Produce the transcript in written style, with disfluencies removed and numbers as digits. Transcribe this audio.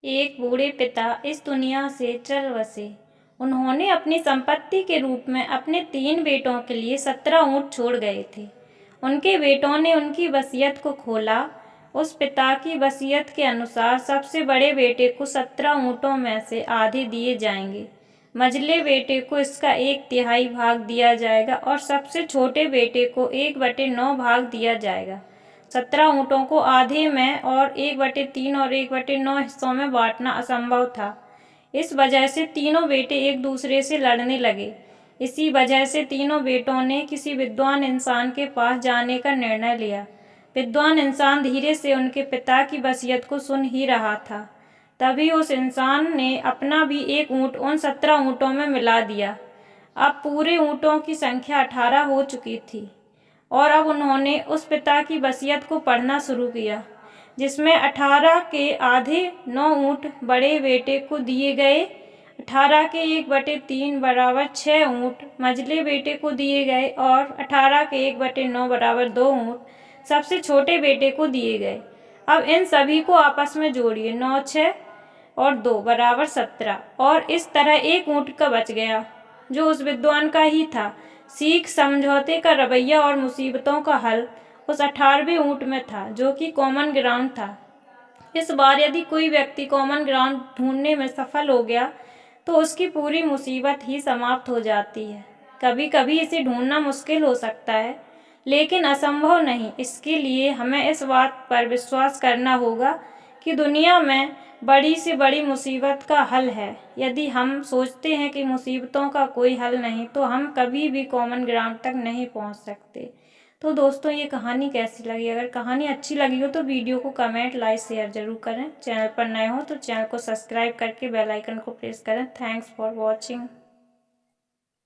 एक बूढ़े पिता इस दुनिया से चल बसे। उन्होंने अपनी संपत्ति के रूप में अपने 3 बेटों के लिए 17 ऊँट छोड़ गए थे। उनके बेटों ने उनकी वसीयत को खोला। उस पिता की वसीयत के अनुसार सबसे बड़े बेटे को 17 ऊँटों में से आधे दिए जाएंगे, मझले बेटे को इसका 1/3 भाग दिया जाएगा और सबसे छोटे बेटे को 1/9 भाग दिया जाएगा। 17 ऊँटों को आधे में और 1/3 और 1/9 हिस्सों में बांटना असंभव था। इस वजह से तीनों बेटे एक दूसरे से लड़ने लगे। इसी वजह से तीनों बेटों ने किसी विद्वान इंसान के पास जाने का निर्णय लिया। विद्वान इंसान धीरे से उनके पिता की वसीयत को सुन ही रहा था। तभी उस इंसान ने अपना भी एक ऊँट उन 17 ऊँटों में मिला दिया। अब पूरे ऊँटों की संख्या 18 हो चुकी थी और अब उन्होंने उस पिता की वसीयत को पढ़ना शुरू किया, जिसमें 18 के आधे 9 ऊँट बड़े बेटे को दिए गए, 18 के 1/3 बराबर 6 ऊँट मझले बेटे को दिए गए और 18 के 1/9 बराबर 2 ऊँट सबसे छोटे बेटे को दिए गए। अब इन सभी को आपस में जोड़िए, 9, 6 और 2 बराबर 17 और इस तरह एक ऊँट का बच गया, जो उस विद्वान का ही था। सीख, समझौते का रवैया और मुसीबतों का हल उस 18वें ऊँट में था, जो कि कॉमन ग्राउंड था। इस बार यदि कोई व्यक्ति कॉमन ग्राउंड ढूंढने में सफल हो गया तो उसकी पूरी मुसीबत ही समाप्त हो जाती है। कभी कभी इसे ढूंढना मुश्किल हो सकता है, लेकिन असंभव नहीं। इसके लिए हमें इस बात पर विश्वास करना होगा कि दुनिया में बड़ी से बड़ी मुसीबत का हल है। यदि हम सोचते हैं कि मुसीबतों का कोई हल नहीं, तो हम कभी भी कॉमन ग्राउंड तक नहीं पहुंच सकते। तो दोस्तों, ये कहानी कैसी लगी? अगर कहानी अच्छी लगी हो तो वीडियो को कमेंट, लाइक, शेयर जरूर करें। चैनल पर नए हो तो चैनल को सब्सक्राइब करके बेल आइकन को प्रेस करें। Thanks for watching.